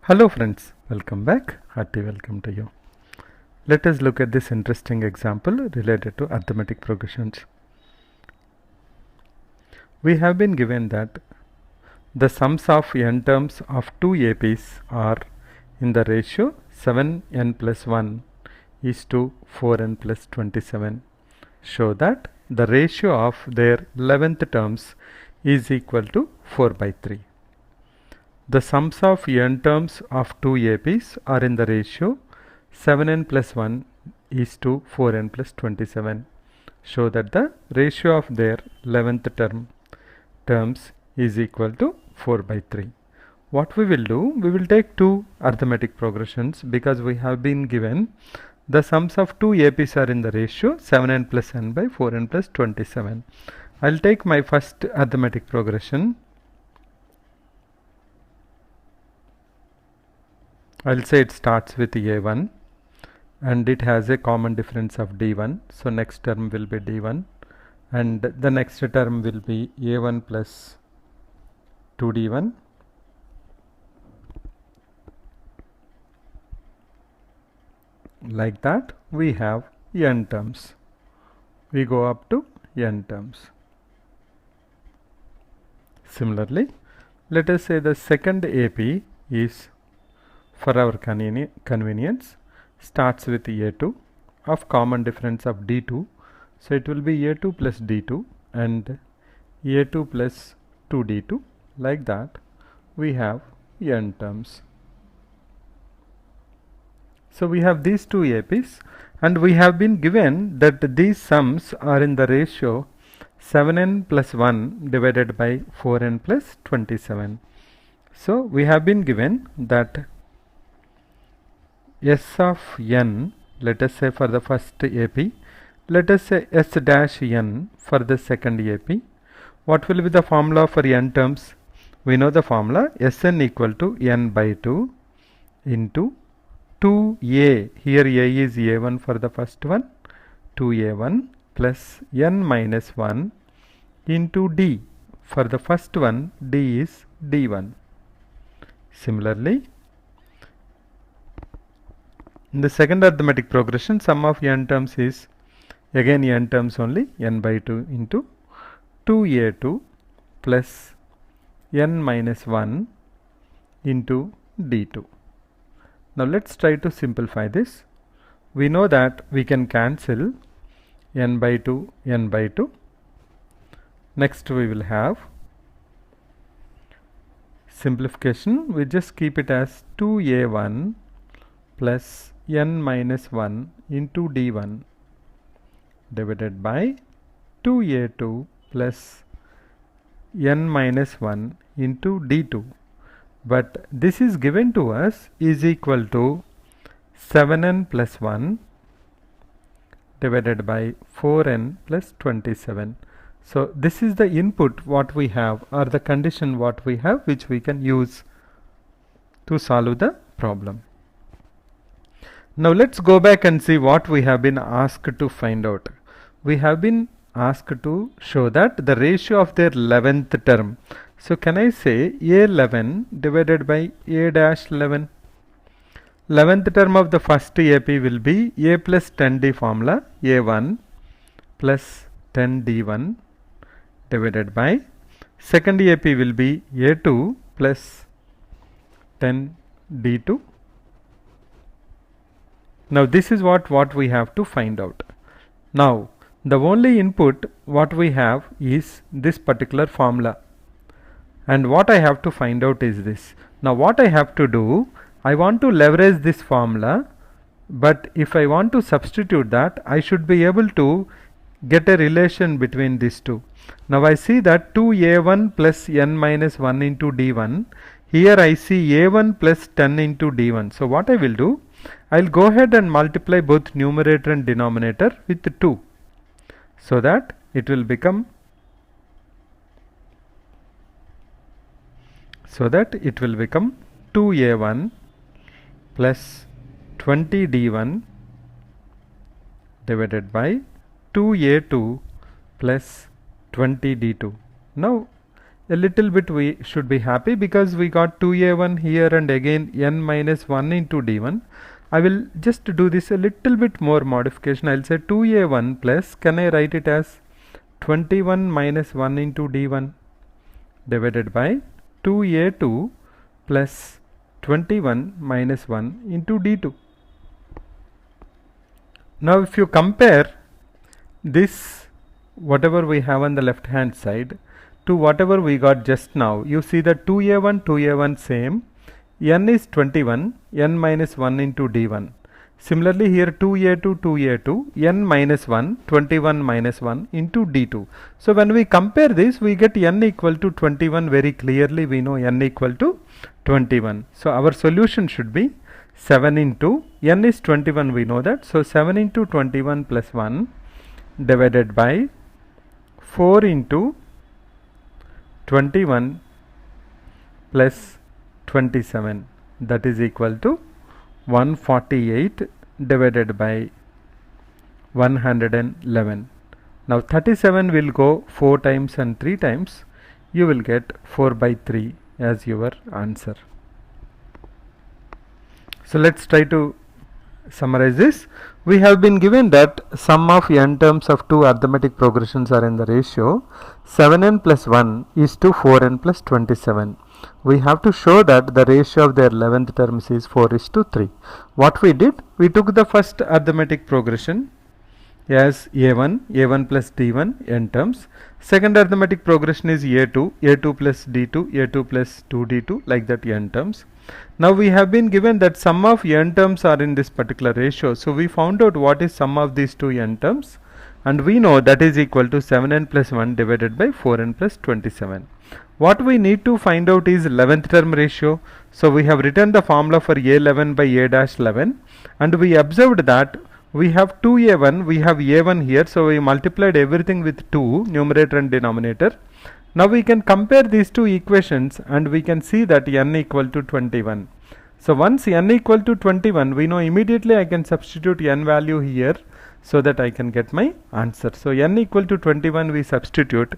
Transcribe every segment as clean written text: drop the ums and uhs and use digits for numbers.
Hello friends, welcome back. Hearty welcome to you. Let us look at this interesting example related to arithmetic progressions. We have been given that the sums of n terms of two APs are in the ratio 7n plus 1 is to 4n plus 27. Show that the ratio of their 11th terms is equal to 4 by 3. The sums of n terms of two APs are in the ratio 7n plus 1 is to 4n plus 27. Show that the ratio of their 11th terms is equal to 4 by 3. What we will do, we will take two arithmetic progressions because we have been given the sums of two APs are in the ratio 7n plus n by 4n plus 27. I will take my first arithmetic progression. I'll say it starts with a1 and it has a common difference of d1. So next term will be d1 and the next term will be a1 plus 2d1 like that. We have n terms. We go up to n terms. Similarly, let us say the second AP is, for our convenience, starts with a2 of common difference of d2. So it will be a2 plus d2 and a2 plus 2d2 like that. We have n terms. So we have these two APs and we have been given that these sums are in the ratio 7n plus 1 divided by 4n plus 27. So we have been given that S of n, let us say for the first AP, let us say S dash n for the second AP. What will be the formula for n terms? We know the formula Sn equal to n by 2 into 2a, here a is a1 for the first one, 2a1 plus n minus 1 into d, for the first one d is d1. Similarly, in the second arithmetic progression, sum of n terms is again n terms only, n by 2 into 2a2 plus n minus 1 into d2. Now let's try to simplify this. We know that we can cancel n by 2, n by 2. Next we will have simplification. We just keep it as 2a1 plus n minus 1 into d1 divided by 2a2 plus n minus 1 into d2. But this is given to us is equal to 7n plus 1 divided by 4n plus 27. So this is the input what we have, or the condition what we have, which we can use to solve the problem. Now let's go back and see what we have been asked to find out. We have been asked to show that the ratio of their 11th term. So can I say a11 divided by a dash 11? 11th term of the first AP will be a plus 10d formula, a1 plus 10d1 divided by second AP will be a2 plus 10d2. Now this is what we have to find out. Now the only input what we have is this particular formula, and what I have to find out is this. Now what I have to do, I want to leverage this formula, but if I want to substitute that, I should be able to get a relation between these two. Now I see that 2a1 plus n minus 1 into d1. Here I see a1 plus 10 into d1. So what I will do, I will go ahead and multiply both numerator and denominator with 2, so that it will become 2a1 plus 20d1 divided by 2a2 plus 20d2. Now a little bit we should be happy because we got 2a1 here and again n minus 1 into d1. I will just do this a little bit more modification. I'll say 2a1 plus, can I write it as 21 minus 1 into d1 divided by 2a2 plus 21 minus 1 into d2. Now if you compare this, whatever we have on the left hand side, to whatever we got just now, you see that 2a1 same, n is 21, n minus 1 into d1. Similarly here 2a2, n minus 1, 21 minus 1 into d2. So when we compare this, we get n equal to 21 very clearly. We know n equal to 21. So our solution should be 7 into, n is 21, we know that. So 7 into 21 plus 1 divided by 4 into 21 plus 27, that is equal to 148 divided by 111. Now 37 will go 4 times and 3 times. You will get 4 by 3 as your answer. So let's try to summarize this. We have been given that sum of n terms of two arithmetic progressions are in the ratio 7n plus 1 is to 4n plus 27. We have to show that the ratio of their 11th terms is 4:3. What we did, we took the first arithmetic progression as a1 plus d1 n terms. Second arithmetic progression is a2 plus d2, a2 plus 2d2, like that n terms. Now we have been given that sum of n terms are in this particular ratio. So we found out what is sum of these two n terms, and we know that is equal to 7n plus 1 divided by 4n plus 27. What we need to find out is 11th term ratio. So we have written the formula for a11 by a dash 11, and we observed that we have 2a1, we have a1 here, so we multiplied everything with 2, numerator and denominator. Now we can compare these two equations and we can see that n equal to 21. So once n equal to 21, we know immediately I can substitute n value here so that I can get my answer. So n equal to 21 we substitute,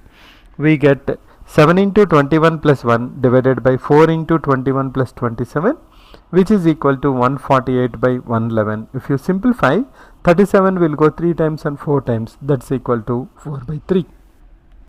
we get 7 into 21 plus 1 divided by 4 into 21 plus 27, which is equal to 148 by 111. If you simplify, 37 will go 3 times and 4 times, that's equal to 4 by 3.